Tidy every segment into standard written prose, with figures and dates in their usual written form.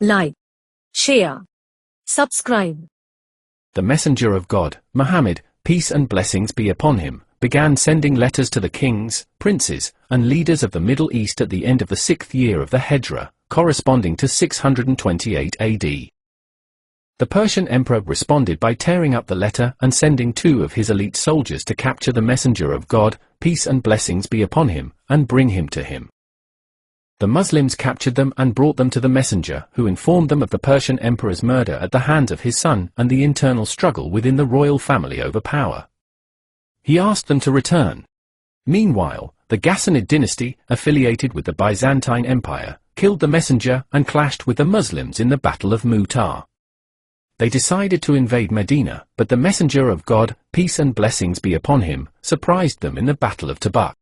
like, share, subscribe. The messenger of God, Muhammad, peace and blessings be upon him, began sending letters to the kings, princes, and leaders of the Middle East at the end of the 6th year of the Hijra, corresponding to 628 AD. The Persian emperor responded by tearing up the letter and sending 2 of his elite soldiers to capture the messenger of God, peace and blessings be upon him, and bring him to him. The Muslims captured them and brought them to the messenger, who informed them of the Persian emperor's murder at the hands of his son and the internal struggle within the royal family over power. He asked them to return. Meanwhile, the Ghassanid dynasty, affiliated with the Byzantine Empire, killed the messenger and clashed with the Muslims in the Battle of Mu'tah. They decided to invade Medina, but the messenger of God, peace and blessings be upon him, surprised them in the Battle of Tabuk.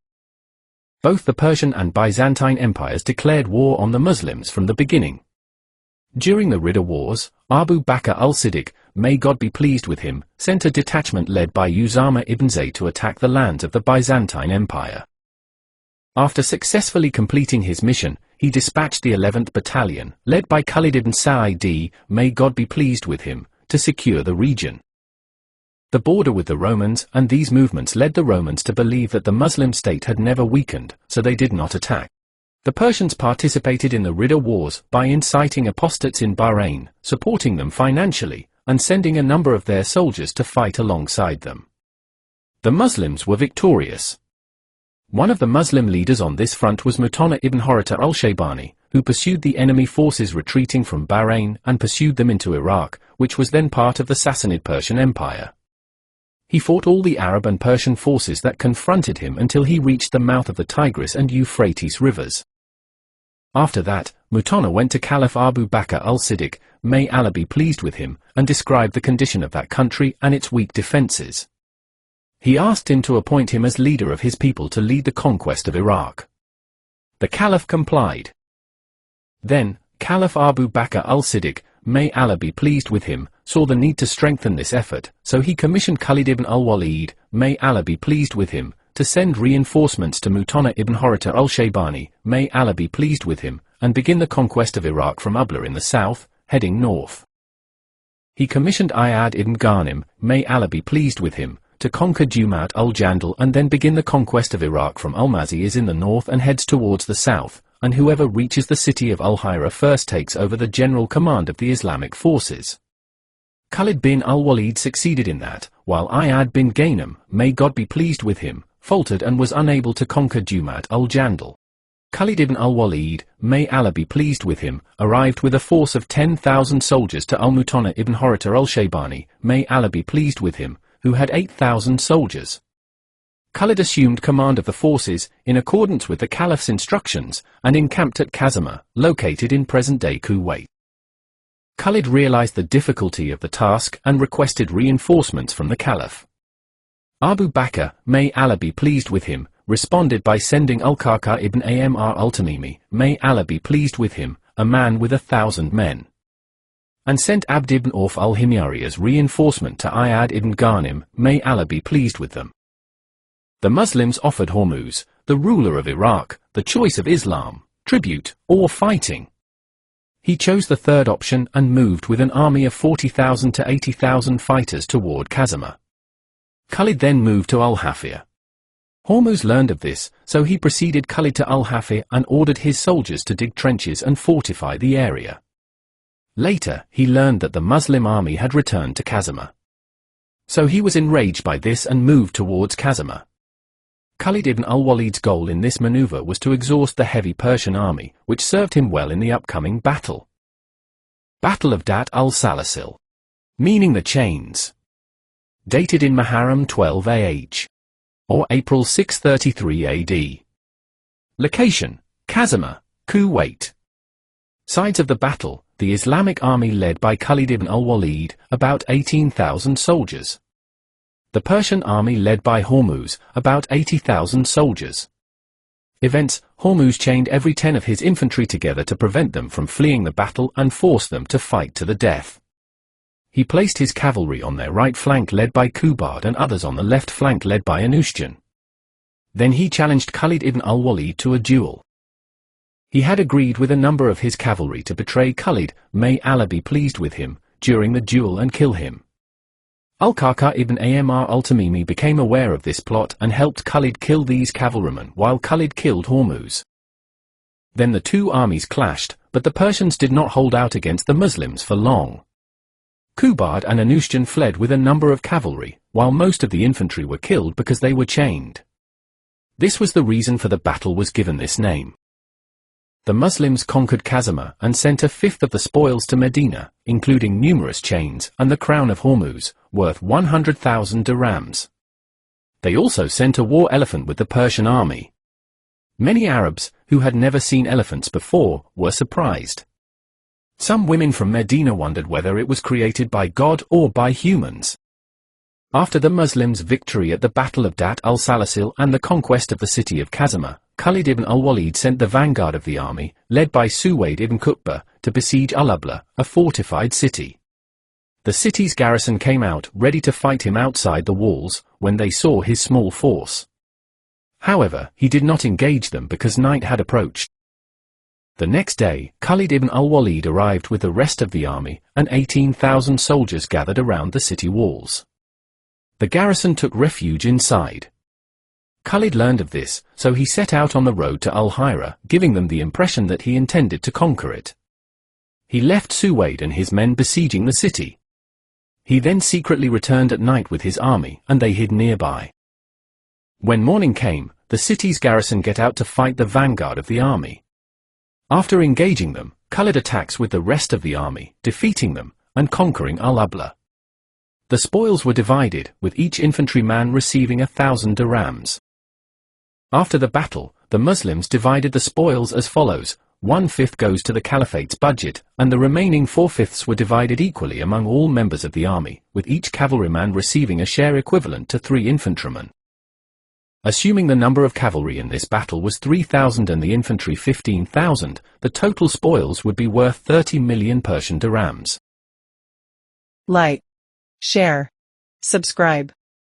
Both the Persian and Byzantine empires declared war on the Muslims from the beginning. During the Ridda Wars, Abu Bakr al-Siddiq, may God be pleased with him, sent a detachment led by Usama ibn Zayd to attack the lands of the Byzantine Empire. After successfully completing his mission, he dispatched the 11th Battalion, led by Khalid ibn Sa'id, may God be pleased with him, to secure the region. The border with the Romans and these movements led the Romans to believe that the Muslim state had never weakened, so they did not attack. The Persians participated in the Ridda Wars by inciting apostates in Bahrain, supporting them financially, and sending a number of their soldiers to fight alongside them. The Muslims were victorious. One of the Muslim leaders on this front was Mutana ibn Horata al-Shaybani, who pursued the enemy forces retreating from Bahrain and pursued them into Iraq, which was then part of the Sassanid Persian Empire. He fought all the Arab and Persian forces that confronted him until he reached the mouth of the Tigris and Euphrates rivers. After that, Mutana went to Caliph Abu Bakr al-Siddiq, may Allah be pleased with him, and described the condition of that country and its weak defenses. He asked him to appoint him as leader of his people to lead the conquest of Iraq. The Caliph complied. Then, Caliph Abu Bakr al-Siddiq, may Allah be pleased with him, saw the need to strengthen this effort, so he commissioned Khalid ibn al-Walid, may Allah be pleased with him, to send reinforcements to Mutana ibn Horata al-Shaybani, may Allah be pleased with him, and begin the conquest of Iraq from Ubla in the south, heading north. He commissioned Iyad ibn Ghanim, may Allah be pleased with him, to conquer Dumat al-Jandal and then begin the conquest of Iraq from Al-Mazi in the north and heads towards the south, and whoever reaches the city of Al-Hyra first takes over the general command of the Islamic forces. Khalid bin al-Walid succeeded in that, while Iyad bin Ghanim, may God be pleased with him, faltered and was unable to conquer Dumat al-Jandal. Khalid ibn al-Walid, may Allah be pleased with him, arrived with a force of 10,000 soldiers to al-Mutana ibn Horata al-Shaybani, may Allah be pleased with him, who had 8,000 soldiers. Khalid assumed command of the forces, in accordance with the Caliph's instructions, and encamped at Kazima, located in present-day Kuwait. Khalid realized the difficulty of the task and requested reinforcements from the Caliph. Abu Bakr, may Allah be pleased with him, responded by sending Al-Qarqa ibn Amr al-Tamimi, may Allah be pleased with him, a man with 1,000 men, and sent Abd ibn Auf al-Himyari as reinforcement to Iyad ibn Ghanim, may Allah be pleased with them. The Muslims offered Hormuz, the ruler of Iraq, the choice of Islam, tribute, or fighting. He chose the third option and moved with an army of 40,000 to 80,000 fighters toward Kazima. Khalid then moved to Al-Hafir. Hormuz learned of this, so he preceded Khalid to Al-Hafir and ordered his soldiers to dig trenches and fortify the area. Later, he learned that the Muslim army had returned to Kazima. So he was enraged by this and moved towards Kazima. Khalid ibn al-Walid's goal in this maneuver was to exhaust the heavy Persian army, which served him well in the upcoming battle. Battle of Dat al-Salasil, meaning the chains. Dated in Muharram 12 AH, or April 633 AD. Location: Kazima, Kuwait. Sides of the battle: the Islamic army led by Khalid ibn al-Walid, about 18,000 soldiers. The Persian army led by Hormuz, about 80,000 soldiers. Events: Hormuz chained every 10 of his infantry together to prevent them from fleeing the battle and force them to fight to the death. He placed his cavalry on their right flank led by Kubad and others on the left flank led by Anushjan. Then he challenged Khalid ibn al-Walid to a duel. He had agreed with a number of his cavalry to betray Khalid, may Allah be pleased with him, during the duel and kill him. Al-Qaqa ibn Amr al-Tamimi became aware of this plot and helped Khalid kill these cavalrymen while Khalid killed Hormuz. Then the two armies clashed, but the Persians did not hold out against the Muslims for long. Qubad and Anushjan fled with a number of cavalry, while most of the infantry were killed because they were chained. This was the reason for the battle was given this name. The Muslims conquered Kazima and sent a fifth of the spoils to Medina, including numerous chains and the crown of Hormuz, worth 100,000 dirhams. They also sent a war elephant with the Persian army. Many Arabs, who had never seen elephants before, were surprised. Some women from Medina wondered whether it was created by God or by humans. After the Muslims' victory at the Battle of Dat al-Salasil and the conquest of the city of Kazima, Khalid ibn al-Walid sent the vanguard of the army, led by Suwaid ibn Qutbah, to besiege Al-Abla, a fortified city. The city's garrison came out, ready to fight him outside the walls, when they saw his small force. However, he did not engage them because night had approached. The next day, Khalid ibn al-Walid arrived with the rest of the army, and 18,000 soldiers gathered around the city walls. The garrison took refuge inside. Khalid learned of this, so he set out on the road to Al-Hira, giving them the impression that he intended to conquer it. He left Suwaid and his men besieging the city. He then secretly returned at night with his army, and they hid nearby. When morning came, the city's garrison get out to fight the vanguard of the army. After engaging them, Khalid attacks with the rest of the army, defeating them, and conquering Al-Abla. The spoils were divided, with each infantryman receiving 1,000 dirhams. After the battle, the Muslims divided the spoils as follows: 1/5 goes to the caliphate's budget, and the remaining 4/5 were divided equally among all members of the army, with each cavalryman receiving a share equivalent to 3 infantrymen. Assuming the number of cavalry in this battle was 3,000 and the infantry 15,000, the total spoils would be worth 30 million Persian dirhams. Like, share, subscribe.